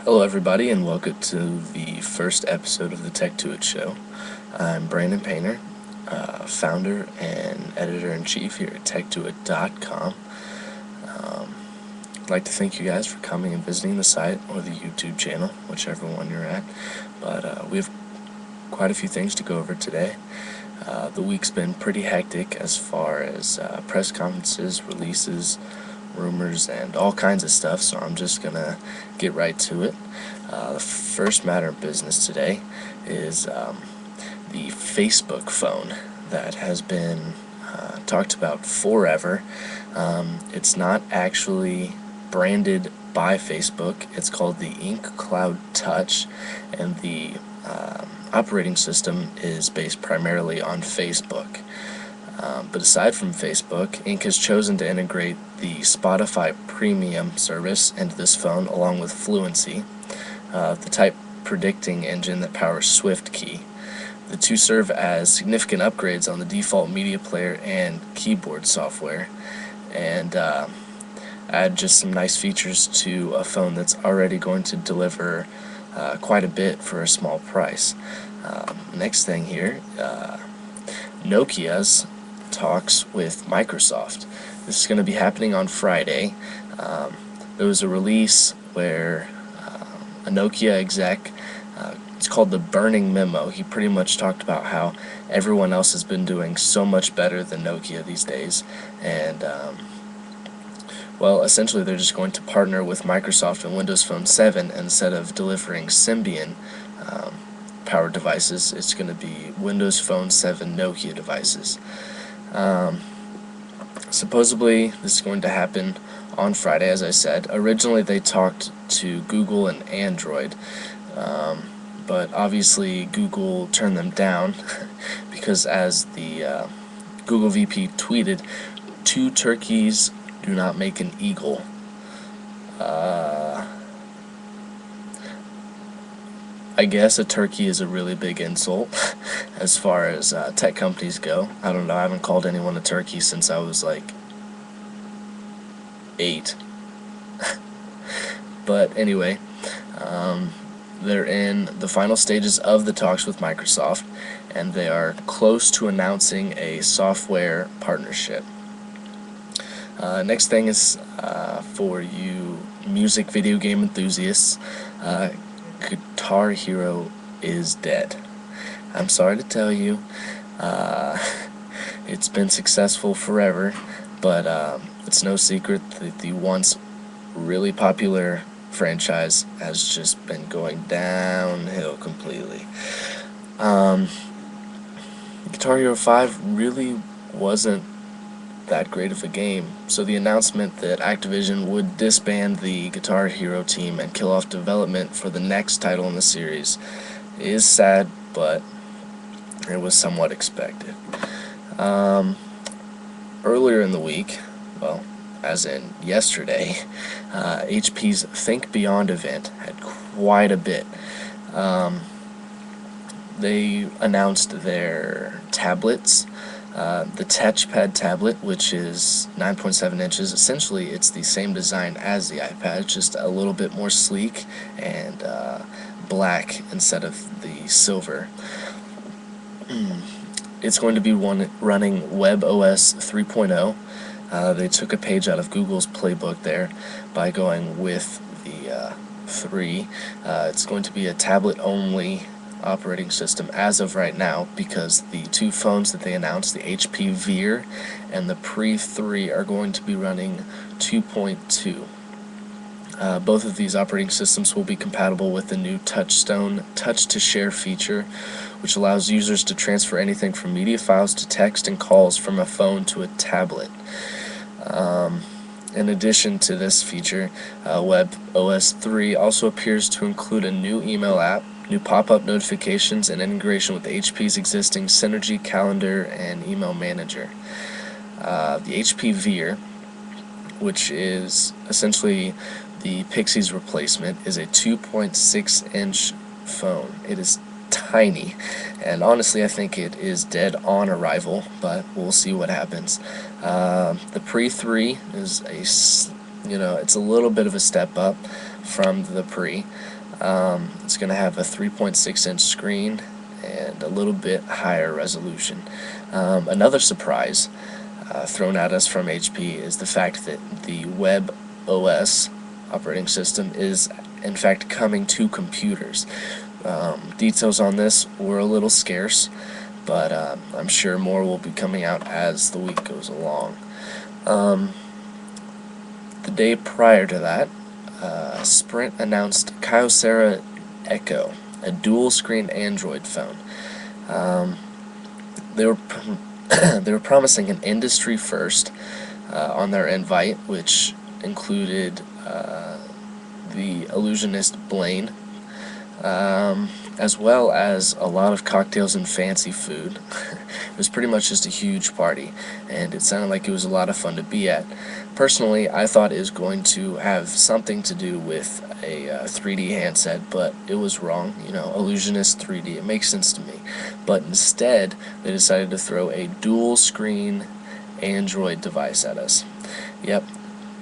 Hello everybody and welcome to the first episode of the TechtoitVideos's show. I'm Brandon Painter, founder and editor-in-chief here at TechtoitVideos.com. I'd like to thank you guys for coming and visiting the site or the YouTube channel, whichever one you're at. But we have quite a few things to go over today. The week's been pretty hectic as far as press conferences, releases, rumors, and all kinds of stuff, so I'm just gonna get right to it. The first matter of business today is the Facebook phone that has been talked about forever. It's not actually branded by Facebook. It's called the Ink Cloud Touch, and the operating system is based primarily on Facebook. But aside from Facebook, Ink has chosen to integrate the Spotify Premium service into this phone along with Fluency, the type predicting engine that powers SwiftKey. The two serve as significant upgrades on the default media player and keyboard software, and add just some nice features to a phone that's already going to deliver quite a bit for a small price. Next thing here, Nokia's talks with Microsoft. This is going to be happening on Friday. There was a release where a Nokia exec, it's called the Burning Memo. He pretty much talked about how everyone else has been doing so much better than Nokia these days, and well, essentially they're just going to partner with Microsoft and Windows Phone 7. Instead of delivering Symbian powered devices, it's going to be Windows Phone 7 Nokia devices. Supposedly this is going to happen on Friday, as I said. Originally they talked to Google and Android, but obviously Google turned them down because, as the Google VP tweeted, "Two turkeys do not make an eagle." I guess a turkey is a really big insult as far as tech companies go. I don't know, I haven't called anyone a turkey since I was like 8. But anyway, they're in the final stages of the talks with Microsoft, and they are close to announcing a software partnership. Next thing is for you music video game enthusiasts. Guitar Hero is dead. I'm sorry to tell you, it's been successful forever, but it's no secret that the once really popular franchise has just been going downhill completely. Guitar Hero 5 really wasn't that great of a game, so the announcement that Activision would disband the Guitar Hero team and kill off development for the next title in the series is sad, but it was somewhat expected. Earlier in the week, well, as in yesterday, HP's Think Beyond event had quite a bit. They announced their tablets. The touchpad tablet, which is 9.7 inches, essentially it's the same design as the iPad, just a little bit more sleek and black instead of the silver. It's going to be running WebOS 3.0. They took a page out of Google's playbook there by going with the 3. It's going to be a tablet-only operating system as of right now, because the two phones that they announced, the HP Veer and the Pre 3, are going to be running 2.2. Both of these operating systems will be compatible with the new Touchstone Touch to Share feature, which allows users to transfer anything from media files to text and calls from a phone to a tablet. In addition to this feature, WebOS 3 also appears to include a new email app, new pop-up notifications, and integration with HP's existing Synergy Calendar and Email Manager. The HP Veer, which is essentially the Pixie's replacement, is a 2.6-inch phone. It is tiny, and honestly I think it is dead on arrival, but we'll see what happens. The Pre 3 is a it's a little bit of a step up from the Pre. It's going to have a 3.6-inch screen and a little bit higher resolution. Another surprise thrown at us from HP is the fact that the Web OS operating system is in fact coming to computers. Details on this were a little scarce, but I'm sure more will be coming out as the week goes along. The day prior to that, Sprint announced Kyocera Echo, a dual-screen Android phone. They were promising an industry first on their invite, which included the illusionist Blaine, as well as a lot of cocktails and fancy food. It was pretty much just a huge party, and it sounded like it was a lot of fun to be at. Personally, I thought it was going to have something to do with a 3D handset, but it was wrong. Illusionist 3D, it makes sense to me. But instead, they decided to throw a dual-screen Android device at us. Yep,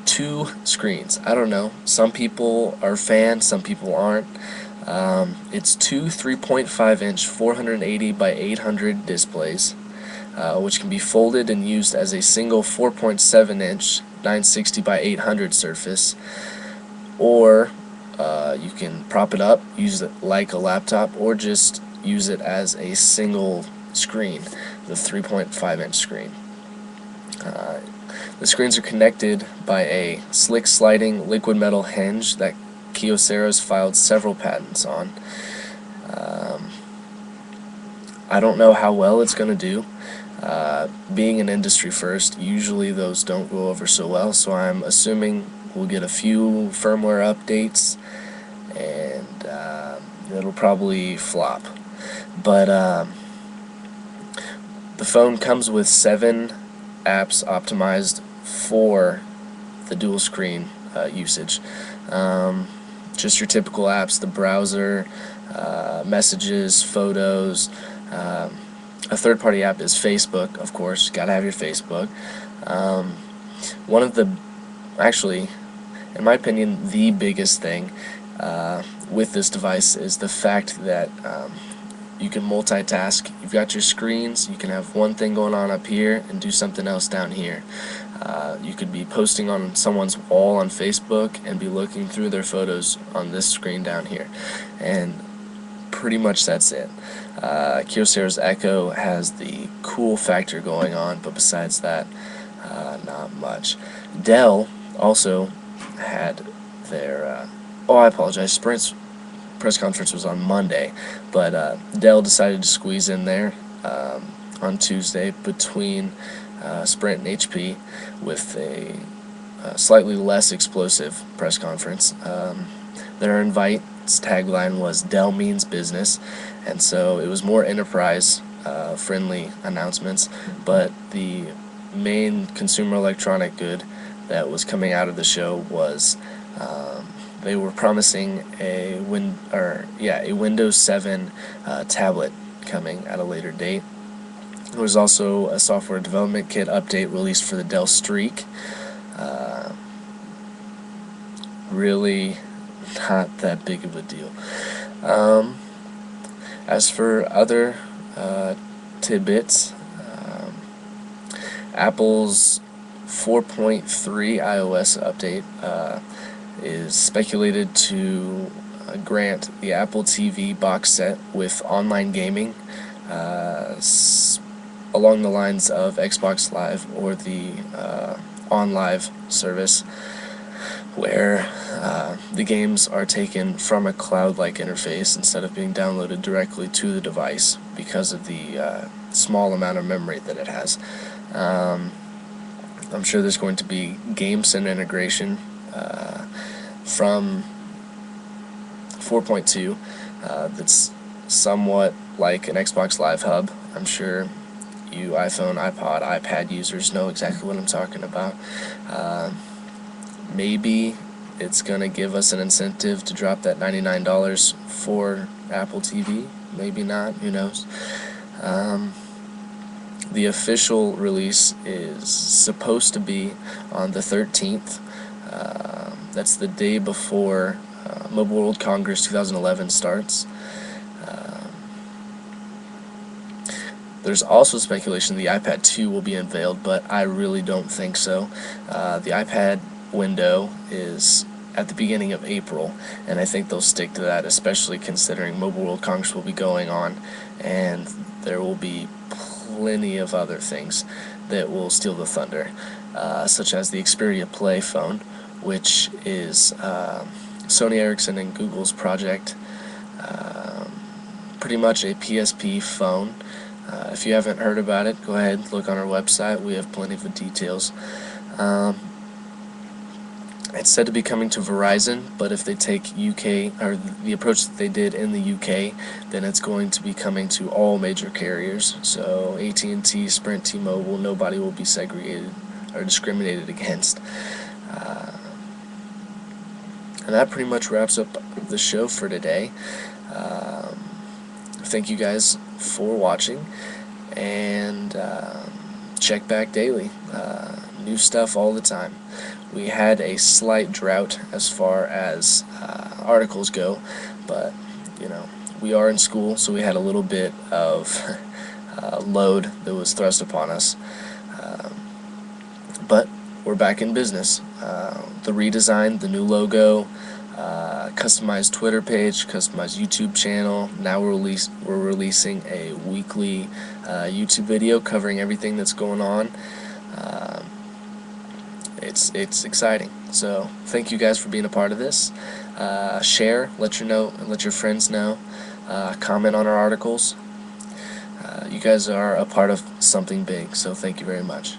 2 screens. I don't know. Some people are fans, some people aren't. It's 2 3.5-inch 480 by 800 displays, which can be folded and used as a single 4.7-inch 960 by 800 surface, or you can prop it up, use it like a laptop, or just use it as a single screen, the 3.5-inch screen. The screens are connected by a slick sliding liquid metal hinge that Kyocera's filed several patents on. I don't know how well it's going to do. Being an industry first, usually those don't go over so well, so I'm assuming we'll get a few firmware updates and it'll probably flop. But the phone comes with 7 apps optimized for the dual screen usage. Just your typical apps, the browser, messages, photos. A third-party app is Facebook, of course. You gotta have your Facebook. One of the, actually, in my opinion, the biggest thing with this device is the fact that you can multitask. You've got your screens, you can have one thing going on up here and do something else down here. You could be posting on someone's wall on Facebook and be looking through their photos on this screen down here. And pretty much that's it. Kyocera's Echo has the cool factor going on, but besides that, not much. Dell also had their, I apologize, Sprint's press conference was on Monday, but Dell decided to squeeze in there on Tuesday between Sprint and HP with a slightly less explosive press conference. Their invite's tagline was "Dell means business," and so it was more enterprise friendly announcements, but the main consumer electronic good that was coming out of the show was they were promising a Windows 7 tablet coming at a later date. There was also a software development kit update released for the Dell Streak. Really not that big of a deal. As for other tidbits, Apple's 4.3 iOS update is speculated to grant the Apple TV box set with online gaming along the lines of Xbox Live or the OnLive service, where the games are taken from a cloud-like interface instead of being downloaded directly to the device because of the small amount of memory that it has. I'm sure there's going to be game center integration from 4.2 that's somewhat like an Xbox Live Hub. I'm sure you iPhone, iPod, iPad users know exactly what I'm talking about. Maybe it's going to give us an incentive to drop that $99 for Apple TV. Maybe not, who knows. The official release is supposed to be on the 13th. That's the day before Mobile World Congress 2011 starts. There's also speculation the iPad 2 will be unveiled, but I really don't think so. The iPad window is at the beginning of April, and I think they'll stick to that, especially considering Mobile World Congress will be going on, and there will be plenty of other things that will steal the thunder, such as the Xperia Play phone, which is Sony Ericsson and Google's project, pretty much a PSP phone. If you haven't heard about it, go ahead and look on our website. We have plenty of details. It's said to be coming to Verizon, but if they take UK, or the approach that they did in the UK, then it's going to be coming to all major carriers. So AT&T, Sprint, T-Mobile, nobody will be segregated or discriminated against. And that pretty much wraps up the show for today. Thank you guys for watching, and check back daily. New stuff all the time. We had a slight drought as far as articles go, but you know, we are in school, so we had a little bit of load that was thrust upon us. But we're back in business. The redesign, the new logo, customized Twitter page, customized YouTube channel. Now we're releasing a weekly YouTube video covering everything that's going on. It's exciting. So thank you guys for being a part of this. Share, let your friends know. Comment on our articles. You guys are a part of something big, so thank you very much.